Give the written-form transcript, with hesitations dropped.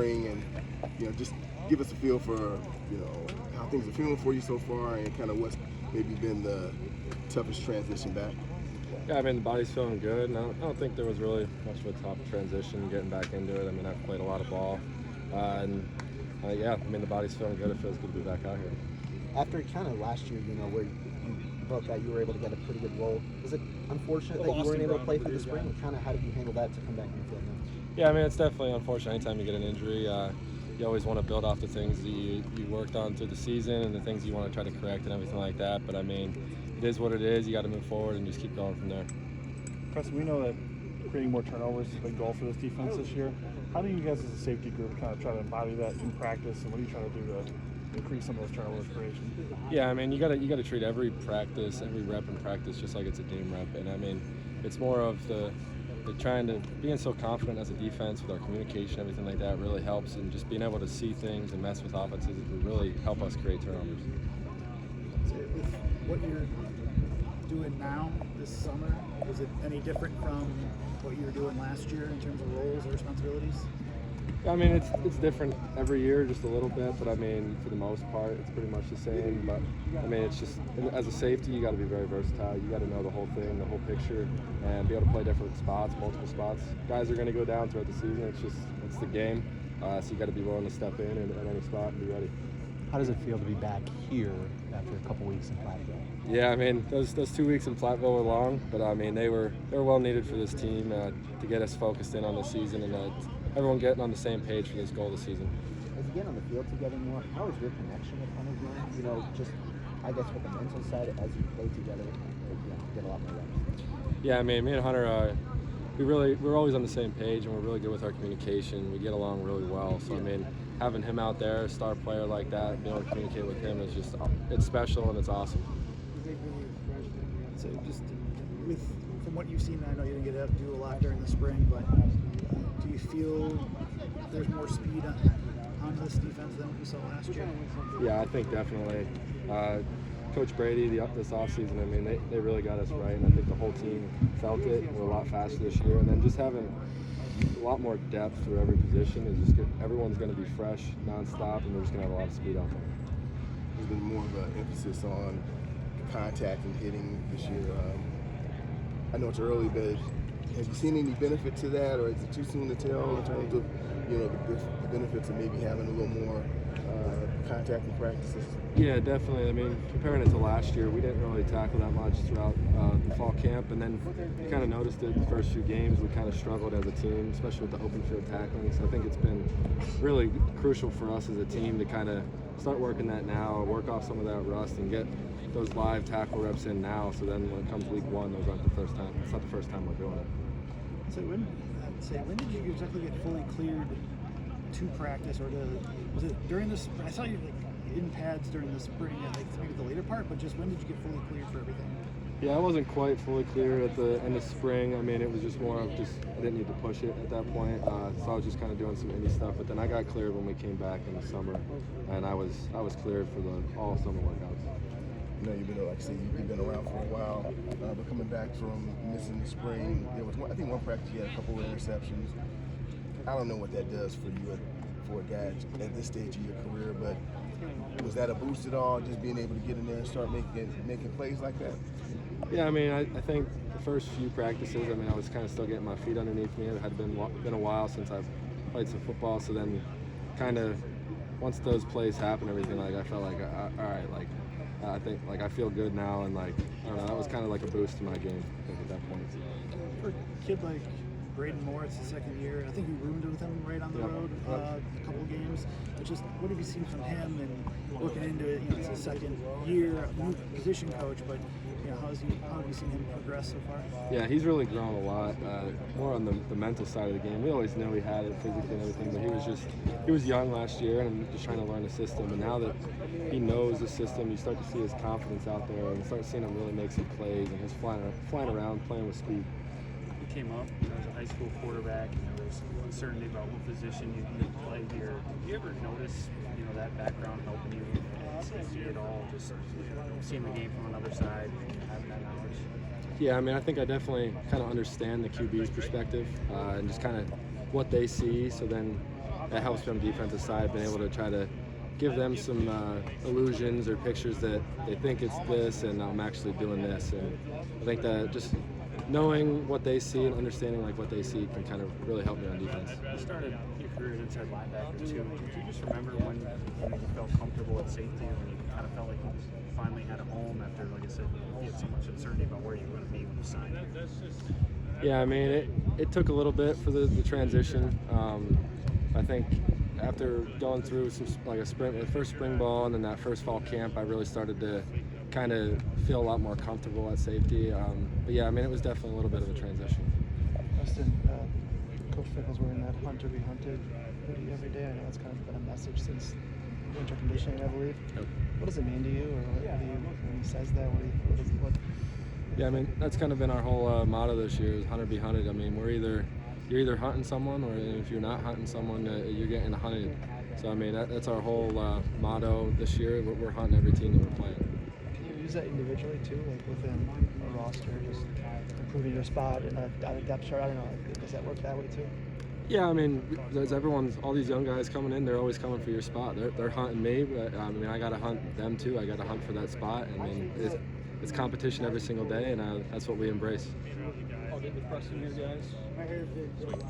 spring and, just give us a feel for, how things are feeling for you so far and kind of what's maybe been the toughest transition back. Yeah, I mean, the body's feeling good, and I don't think there was really much of a tough transition getting back into it. I mean, I've played a lot of ball, yeah, I mean, the body's feeling good. It feels good to be back out here. After kind of last year, where you felt that you were able to get a pretty good role, is it unfortunate that you weren't able to play through the spring? And kind of how did you handle that to come back in the field now? Yeah, I mean, it's definitely unfortunate. Anytime you get an injury, you always want to build off the things that you worked on through the season and the things you want to try to correct and everything like that. But I mean, it is what it is. You got to move forward and just keep going from there. Preston, we know that creating more turnovers is a big goal for this defense this year. How do you guys as a safety group kind of try to embody that in practice, and what are you trying to do to increase some of those turnovers creation? Yeah, I mean, you gotta treat every practice, every rep in practice just like it's a game rep. And I mean, it's more of the trying to being so confident as a defense with our communication, everything like that really helps, and just being able to see things and mess with offenses would really help us create turnovers. So with what you're doing now this summer, is it any different from what you were doing last year in terms of roles or responsibilities? I mean, it's different every year just a little bit, but I mean, for the most part, it's pretty much the same. But I mean, it's just, as a safety, you got to be very versatile. You got to know the whole thing, the whole picture, and be able to play different spots, multiple spots. Guys are going to go down throughout the season. It's the game, so you got to be willing to step in at any spot and be ready. How does it feel to be back here after a couple weeks in Platteville? Yeah, I mean, those 2 weeks in Platteville were long, but I mean, they were well needed for this team to get us focused in on the season and everyone getting on the same page for this goal this season. As you get on the field together more, how is your connection with Hunter? Just I guess with the mental side as you play together, get a lot more reps. Yeah, I mean, me and Hunter, we're always on the same page, and we're really good with our communication. We get along really well. So I mean, having him out there, a star player like that, being able to communicate with him is it's special and it's awesome. So just from what you've seen, I know you didn't get to do a lot during the spring, but do you feel there's more speed on this defense than we saw last year? Yeah, I think definitely. Coach Brady, this offseason, I mean, they really got us right, and I think the whole team felt it. We're a lot faster this year, and then just having a lot more depth through every position is just good. Everyone's going to be fresh, nonstop, and we're just going to have a lot of speed out there. There's been more of an emphasis on contact and hitting this year. I know it's early, but have you seen any benefit to that, or is it too soon to tell in terms of the benefits of maybe having a little more contact in practices? Yeah, definitely. I mean, comparing it to last year, we didn't really tackle that much throughout the fall camp, and then you kind of noticed it the first few games. We kind of struggled as a team, especially with the open field tackling. So I think it's been really crucial for us as a team to kind of start working that now, work off some of that rust, and get those live tackle reps in now. So then when it comes week one, those aren't the first time. It's not the first time we're doing it. So when did you exactly get fully cleared to practice, or was it during this? I saw you in pads during the spring at maybe the later part, but just when did you get fully cleared for everything? Yeah, I wasn't quite fully clear at the end of spring. I mean, it was just more of I didn't need to push it at that point, so I was just kind of doing some indie stuff. But then I got cleared when we came back in the summer, and I was cleared for all summer workouts. You've been, like I said, you've been around for a while, but coming back from missing the spring, there was I think one practice you had a couple of interceptions. I don't know what that does for you for a guy at this stage of your career, but was that a boost at all, just being able to get in there and start making plays like that? Yeah, I mean, I think the first few practices, I mean, I was kind of still getting my feet underneath me. It had been a while since I've played some football, so then kind of once those plays happened, everything, I felt like, all right, I think I feel good now, and I don't know, that was kind of like a boost to my game, I think, at that point. For a kid like Braden Moore, it's his second year. I think you roomed with him right on the road a couple of games. But just what have you seen from him and looking into it? It's his second year, new position coach, but how have you seen him progress so far? Yeah, he's really grown a lot. More on the mental side of the game. We always knew he had it physically and everything, but he was young last year and just trying to learn the system. And now that he knows the system, you start to see his confidence out there and start seeing him really make some plays, and he's flying around, playing with speed. He came up as a high school quarterback, and there was uncertainty about what position you'd play here. Did you ever notice, that background helping you see it all, just seeing the game from another side, having that knowledge? Yeah, I mean, I think I definitely kind of understand the QB's perspective and just kind of what they see. So then that helps me on the defensive side, being able to try to give them some illusions or pictures that they think it's this and I'm actually doing this. And I think that just knowing what they see and understanding like what they see can kind of really help me on defense. You started your career as inside linebacker too. Do you just remember when you felt comfortable at safety and when you kind of felt like you finally had a home after, like I said, you had so much uncertainty about where you were going to be when you signed? Yeah, I mean, it took a little bit for the transition. I think after going through some the first spring ball and then that first fall camp, I really started to kind of feel a lot more comfortable at safety. But yeah, I mean, it was definitely a little bit of a transition. Preston, Coach Fickle's wearing that hunt or be hunted hoodie every day. I know that's kind of been a message since winter conditioning, I believe. Yep. What does it mean to you, or what do you, when he says that? What? Yeah, I mean, that's kind of been our whole motto this year is hunt or be hunted. I mean, you're either hunting someone, or if you're not hunting someone, you're getting hunted. So I mean, that's our whole motto this year. We're hunting every team that we're playing. Can you use that individually too, like within a roster, just improving your spot in a depth chart? I don't know. Does that work that way too? Yeah, I mean, all these young guys coming in, they're always coming for your spot. They're hunting me, but I mean, I got to hunt them too. I got to hunt for that spot. I mean, it's competition every single day, and that's what we embrace. I'll get the Preston here, guys.